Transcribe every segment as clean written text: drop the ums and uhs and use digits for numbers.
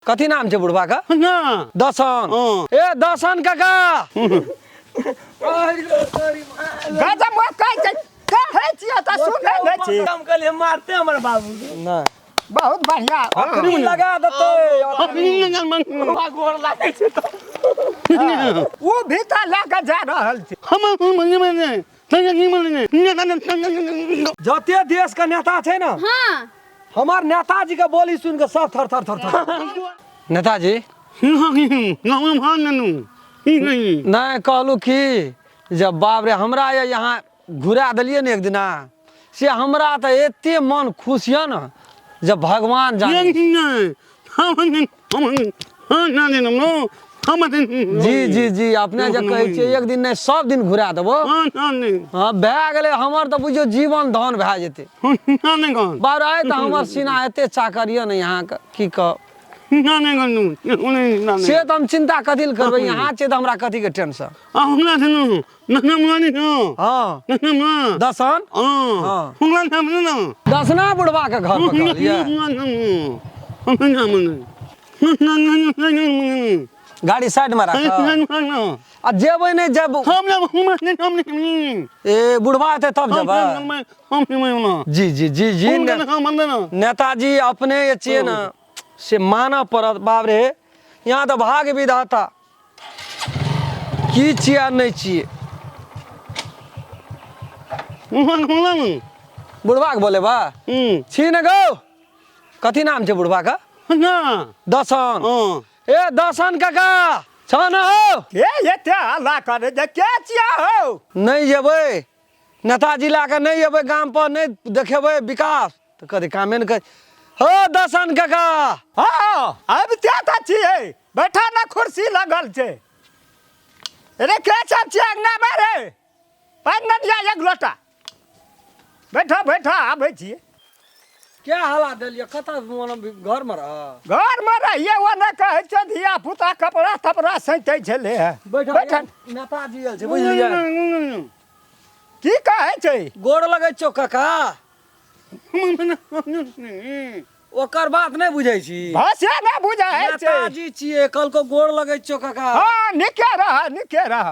कथी नाम छे बुढ़वा का? दसन। ए दसन काका। गजब मत कह है छिया त सुन ले छी। हम कहले मारते हमर बाबू ना बहुत बढ़िया अखनी लगा देते। गोर लागे छै त वो भीतर लेके जा रहल छी। जते देश का नेता छे ना, हाँ हमार नेताजी का बोली सुन के सब थर थर थर थर। नेताजी नहीं कहलू कि जब बाप रे हमरा यहाँ घुरा दिलिए ने एक दिना से हमरा तो एते मन खुश है ना जब भगवान जाने। जी जी जी अपने जब कहे छिए एक दिन नहीं सब दिन घुरा देबो। हाँ भए गेले हमर तो बुझियो जीवन धन भए जेते। बार आए तो हमर सीना एते चाकरिया न यहाँ की कह से तो हम चिंता कथी ल करबे। यहाँ छे तो हमरा कथी के टेंशन। हाँ दसन दसना बुढ़वा के घर में कहलिए गाड़ी साइड में रख आ जेबे नहीं जब ए बुढ़वा आते तब जब। जी जी जी जी नेताजी अपने ये चाहिए ना से माना पड़त बाप रे। यहाँ तो भाग विधाता की चिया नहीं चाहिए। बुढ़वा के बोले बा छी न गो कथी नाम छे बुढ़वा का? दसन। ए दसन काका छन हो ये ते हल्ला करे जे के छिया हो। नहीं जेबे नेताजी लाके नहीं जेबे गांव पर नहीं देखेबे विकास तो कथी कामे न कर। हो दसन काका हाँ अब क्या था छिए बैठा ना कुर्सी लगल छे। अरे के सब छिए अंगना में रे पानी न दिया एक लोटा बैठा बैठा आबे छिए। क्या हालात दिलिए कथा घर में रह घर में रहिए वो न कहे छे धिया पुता कपड़ा तपड़ा सैते छले है। बैठा नेताजी आयल छे बुझलिए की कहे छे गोड़ लगे छो काका ओकर बात नहीं बुझै छी। भाषा न बुझा है छे नेताजी छिए कल को गोड़ लगे छो काका। हां निके रहा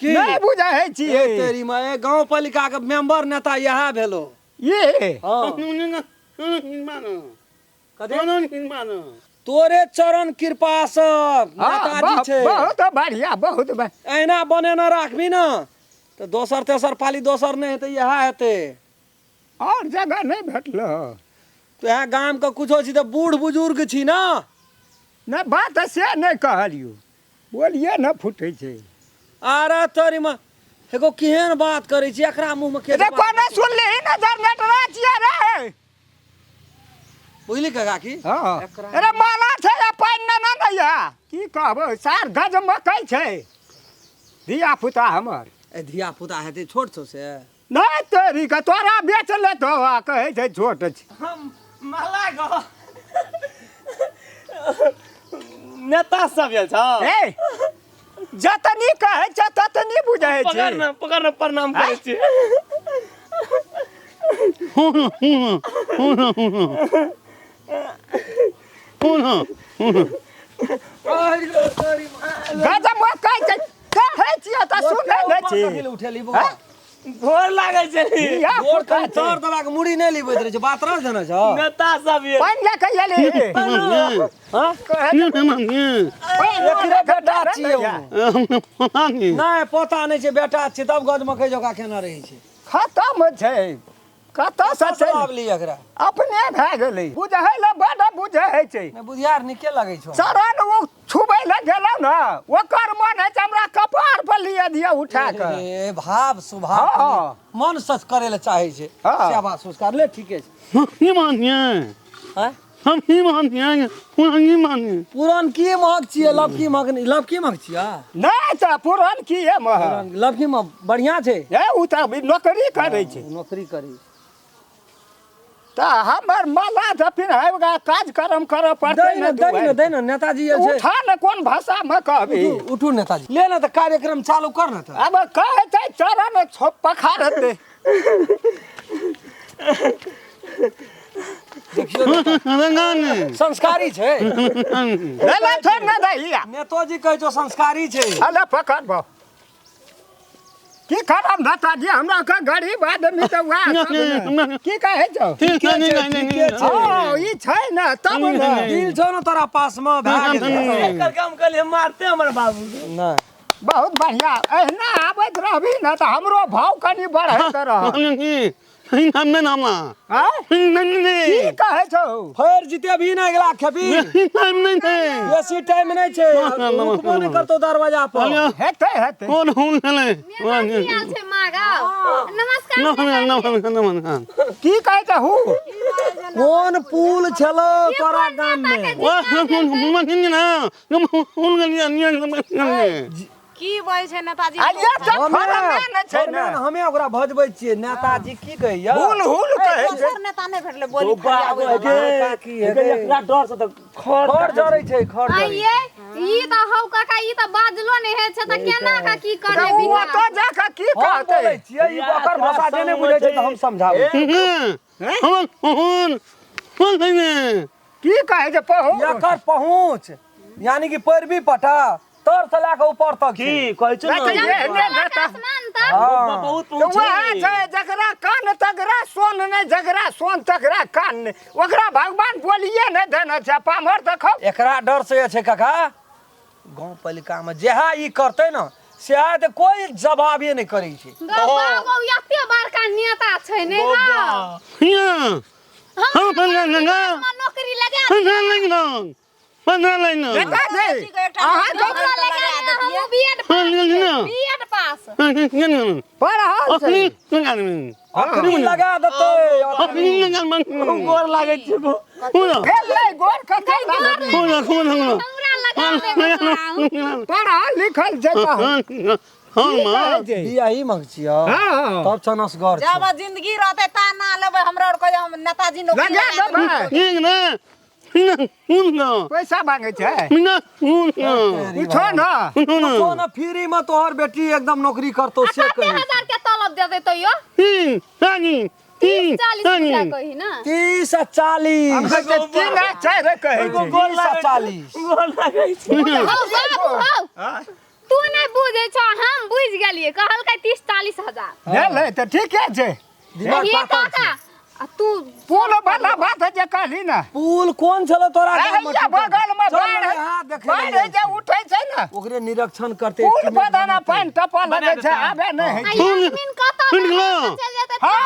की नहीं बुझा है छिए तेरी मां गांव पालिका के मेंबर नेता यहा भेलो ये हां तोरे चरण कृपा से नेताजी छे बहुत बढ़िया बहुत एना बने न राखबी ना तो दोसर तेसर पाली दोसर नहीं हेते यहा हेते और जगह नहीं भेटलो। तो यहाँ गांव का कुछ छी तो बूढ़ बुजुर्ग छी ना न बात से नहीं कहलियो बोलिए न फूटे छे। अरे तोरी मां एगो केहन बात करे छी एकरा मुंह में के रे कोने सुन ले न जनरेटर छिए रे बुझली काका की हां अरे माला छे या पानी न दैया की कहबो सार गज मकई छे धिया पुता हमर ए धिया पुता हेते छोट छो से नहीं तेरी का तोरा बेच ले तो कहे छे छोट छे। हम माला गो नेता सब आयल छ ए जतनी कहे छ ततनी बुझै छे पकड़ न प्रणाम करे छी। गजब मत कहे छिए त सुन ले छी उठेली बुआ गोर लागे छै या गोर कहीं तर दबा के मुड़ी नहीं लिबैत रहे छ बात रह जाना छ। नेता सब ये पानी लेके एले हां कहे एकरे बेटा छिए नहीं पता नहीं छे बेटा छी तब गज मकई जोका केना रही छे खत्म छे कत से छे लावली एकरा अपने भए गेलै बुझै ल बड बुझै छे मैं बुधियार निके लगे छो शरण वो छुबै ल गेलौ न ओकर मन है हमरा कपार पर लिया दिया उठा के ए भाव स्वभाव मन सच करे ले चाहे छे सेवा संस्कार ले ठीके छे ही मानिए हैं हम ही मानिए पुरानी मानिए पुरान की महक छिए लवकी महक छिया नहीं त पुरान की है मह लवकी में बढ़िया छे ए उ त नौकरी करे छे नौकरी करी त हमर माला त फिर हैगा काज कर्म कर पड़ते दे न नेताजी आयल छे उठा न कोन भाषा में कहबी उठू नेताजी ले ना त कार्यक्रम चालू कर ना त अब कहे छै चरण पखारते रंगाने संस्कारी छै ले छोड़ ना दहिया नेताजी कहै छौ संस्कारी छै अले पकड़ बो की खराब नेताजी हमरा का गरीब आदमी तो वहाँ की कहे छौ ठीक है हाँ ई छै ना तब ना दिल छौ न तोरा पास में भए गेलै एकर काम कल मारते हमर बाबू नहीं बहुत बढ़िया एहना आबैत रहबी ना तो हमरो भाव कनी बढ़ैत रह हमने नामा की कहे छौ फेर जीते भी नहीं गेला खेबी नहीं थे बेसी टाइम नहीं छै रुकबो नहीं करतो दरवाजा पर हेते कौन हूं चले नमस्कार की कहे छौ कौन पुल छलो तोरा गाम में की बोल छै नेताजी आइया तक फरमान छै ना हमें ओकरा भजबै छियै नेताजी की कहैया हुल हुल कहे छै नेता नहीं भेटले बोली खड़ी की एकरा डर से त खर जरै छै खर जरै आइए ई त हौ काका ई त बाजलो नहि हे छै त केना का की करे वो बिना तो जाके की हम कहते बोलै छियै ई ओकर भाषा जे नहि बुझै छै त हम समझाबै की कहे छै पहु एकर पहुँच यानी कि पैरवी पटा तर से लेके ऊपर तक की कहै छै देखै ना ये ने बेटा आसमान त बहुत तो पहुंचे वहाँ छै जकरा कान तकरा सोन नहीं जकरा सोन तकरा कान नहीं ओकरा भगवान बोलिए नहीं देना छै पामर देखो एकरा डर से छै काका गांव पालिका में जेहा ई करतै न सेहा त कोई जवाबे नहीं करै छै बाबू एते बड़का नेता छै ने हम नौकरी लगा देखा दे अहाँ जो हमरा लगा हम बीएड पास पढ़ा छै अखनी लगा देतै गोर लागे छै ले गोर कथा लगा हमरा लगा देबै पढ़ा लिखल छै बियाही मंग छियो हां तब चनस घर छै जब जिंदगी रहते ता ना लेबै हमरा और को हम नेताजी नौकरी लगा देबै पैसा मांगे छै पूछो ना तो ना फ्री में तोहर बेटी एकदम नौकरी करतो से 80,000 के तलब दे देतै यो 40 कही ना 30 आ 40 हम कहै छै तीन छै रे कहै छै गोर 30 आ लागे 40 गोर लागे छै बाबू हौ तू नहीं बुझै छ हम बुझ गेलिए कहलकै 30-40 हजार ले ले त ठीके छै दिमाग ये पाता काका आ तू पुल वाला बात है जे कहली ना पुल कोन छलो तोरा गाम एहिया बगल में देखे बाढ़ जे उठै छै ना ओकरे निरीक्षण करते पुल बदाना पानी टपा लगे छै आबे नहीं है जमीन कत चल जेतै हां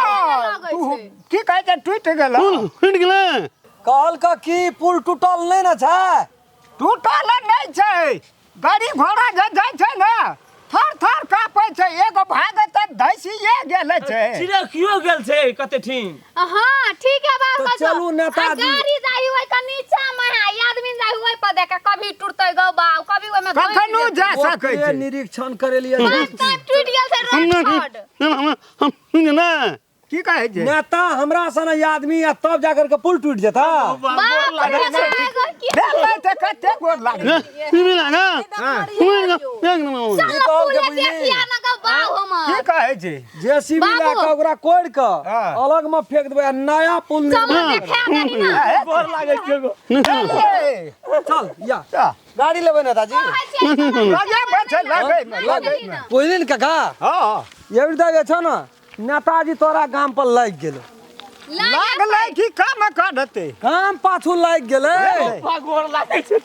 लागै छै की कहै छै टूट गेल कहल का की पुल टूटल नहीं ना छै टूटल नहीं छै गाड़ी घोड़ा जे जाइ छै ना थर थर कापै छै एगो भागत धसिए गेल छै चिड़ै कियो गेल छै कते ठिन हां ठीक है बात तो बजो चलू नेताजी। गाड़ी जाई होय क नीचा में है आदमी जाई होय पर देख कभी टूटतै गो बाव कभी ओय में कखनो जा सकै ओकरे छै निरीक्षण करे लिए टूट गेल छै रोड छोड़ की कहै छै नेता हमरा सने आदमी आ तब जाकर के पुल टूट जेता बाप रे ले त कते गोर लागे की कहै छै जेसीबी बाबू। ला के ओकरा कोड़ के हाँ। अलग में फेंक देबै आ नया पुल निर्माण करबै। गोर लागे छै चल या गाड़ी लेबै नेताजी लगे बैठे लगे ना बुझलिन काका हां एवरी जे छ न नेताजी तोरा गाम पर लाग गेलो लागलै की काम करते काम पाछू लाग गेलै गोर लागे छै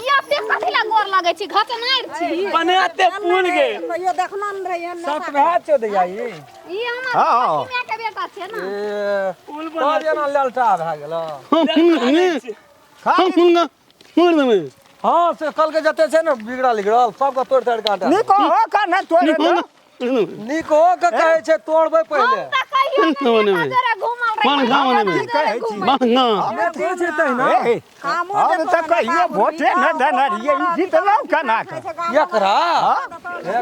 या पे कथि ला गोर लागै छी घचनार छी बनाते पुल गे यो देखना न रहिए सट भए छौ दैया ई ई हमर हाँ। लक्ष्मी के बेटा छै ना पुल तो जेना ललटा भए गेलो हाँ से कल के जते छै न बिगड़ल लिगड़ल सबके तोड़ ताड़ काटा निको हो का न तोरे नीक हो के कहै छै तोड़बै पहिले त कहियो नहीं जरा घुमल रही कहै छी हमे ठीक छै तहिना और त कहियो वोटे न देना रहिए ई जितलौ कना के एकरा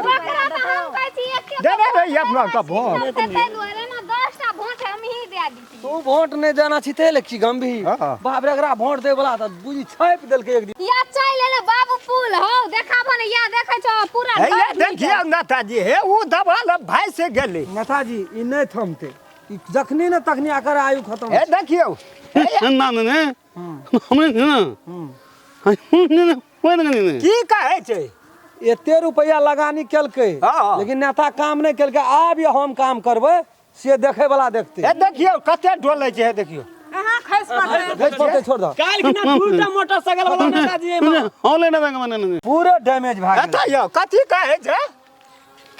ओकरा त हम कहै छी एक देबे रे अपना का वोट ते दुआरे ना 10टा वोट हम ही दे लागी छी तू वोट नहीं देना छी ते लेखी गंभीर हाँ। बाप रे एकरा वोट दे वाला त बुझी छाप देलके एक दिन या चल ले बाबू पुल हो देखाबो ने या देखै छ पूरा हे ये देखिए नेताजी हे उ दबाल भाई से गेली नेताजी ई नहीं थमते ई जखनी न तखनी आकर आयु खत्म हे देखियो ना ने हमने ना की कहै छै एते रुपया लगानी केलकै हाँ। लेकिन नेता काम नहीं केलकै आब ये हम काम करबै से देखे वाला देखते हे देखियो कते डोलै छै हे देखियो अहाँ खैस पड़ते भेज पड़ते छोड़ दो काल खिना दूटा मोटरसाइकिल वाला नेताजी एमे हौले ना मैंने पूरे डैमेज भए एता गेल यो कथी कहै छै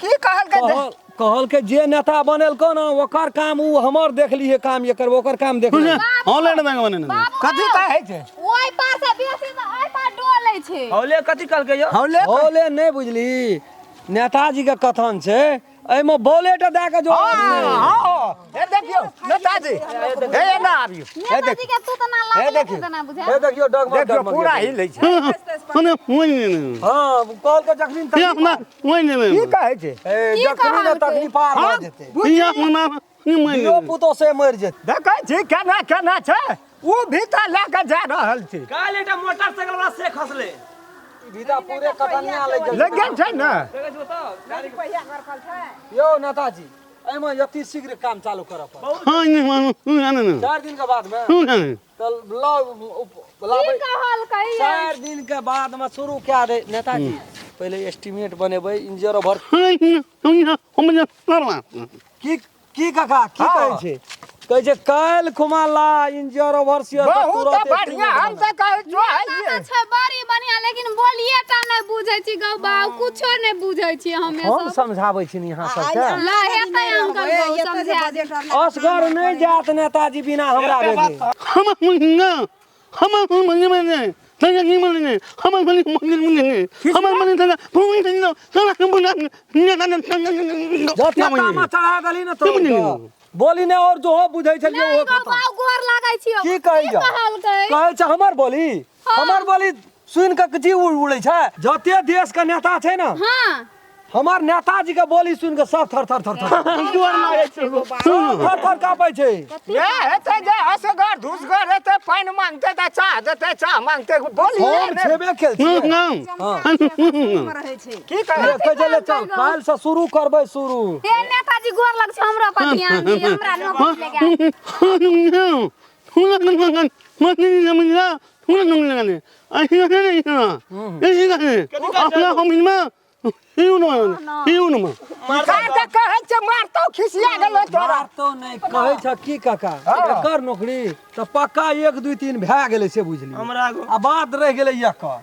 की कहल कहल के जे नेता बनेलको ना ओकर काम उ हमर देख लिए काम ये करबो ओकर काम देख लिए हौले ना मैंने कथी कहै छै ओइ पार से बेसी त ओइ पार डोलै छै हौले कथी कहलकै यौ हौले बोले नहीं बुझली नेताजी के कथन छै एमे बोलेट दे के जो हां हे देखियो नेताजी हे ना आबियो हे नेताजी देखियो के तू त ना हे लागे देखियो। त ना बुझा ए देखियो डगमग देखियो डगमग पूरा ये। हिलै छै हने वही हाँ कहल के जखनी या तखनी ना वही की कहै छै ए की जखनी न कहलकै? तखनी पार भए जेते या ना दियो मैं पुतो से मर जेते देखै छी केना केना छै उ भीतर लए के जा रहल छै काल एकटा मोटरसाइकिल वाला से खसले विदा पूरे कटनिया ले गेल लगन छै ने देखै छौ त पहिया घर कल छै यो नेताजी एमे यति शीघ्र काम चालू करब पड़त हाँ नहीं 4 दिन के बाद में तो लाबै कहल कही 4 दिन के बाद में शुरू क्या दे नेताजी पहले एस्टिमेट बनेबै इंजीनियर भर की काका की कहै छै कहै छै काल खुमाला इंजीनियर ओवरसियर बहुत बढ़िया हम त कहै जो है छै बड़ी बढ़िया लेकिन बोलिए टा नहीं बुझै छी गौ बाऊ कुछो नहीं बुझै छी हमे हम सब समझाबै छी यहाँ सबके ला हेतै अंकल गौ समझा दे असगर नहीं जात नेताजी बिना हमरा भेजे जते तामा चढ़ा देली न तो बोली ने और जो हो बुझै छलिए नहीं वो गौ खत्म बाऊ गोर लागै छी की कहै जा कहल कही कहै छै हमर बोली सुन के जी उड़ै छै जते देश के नेता छै न हां हमर नेताजी के बोली सुन के सब थर थर थर थर गोर लागै छै सब थर थर कापै छै ये हेतै जे असगर धुसगर हेतै पानि मांगतै त चाह देतै चाह मांगतै बोली हम छेबे खेल छी रहे छै की कहै कहै छै ले चल काल से शुरू करबै शुरू हे नेताजी गोर लग छै हमरा पर ध्यान दी हमरा नौकरी कहै छै मारतौ खिसिया गेलो तोरा तो नहीं कहै छ की काका कर नौकरी त पक्का 1 2 3 भए गेलै से बुझली हमरा आ बात रह गेलै एकर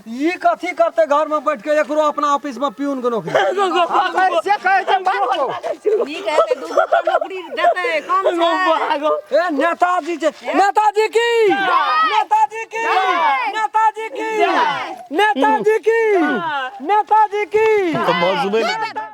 ई कथी करते घर में बैठ के एकरो अपना ऑफिस में पियून के नौकरी से कहै छै मारतौ नीक हेतै दू दू टा नौकरी देतै कम छै ए नेताजी के नेताजी की नेताजी की नेताजी की नेताजी की नेताजी की बहुत सुबह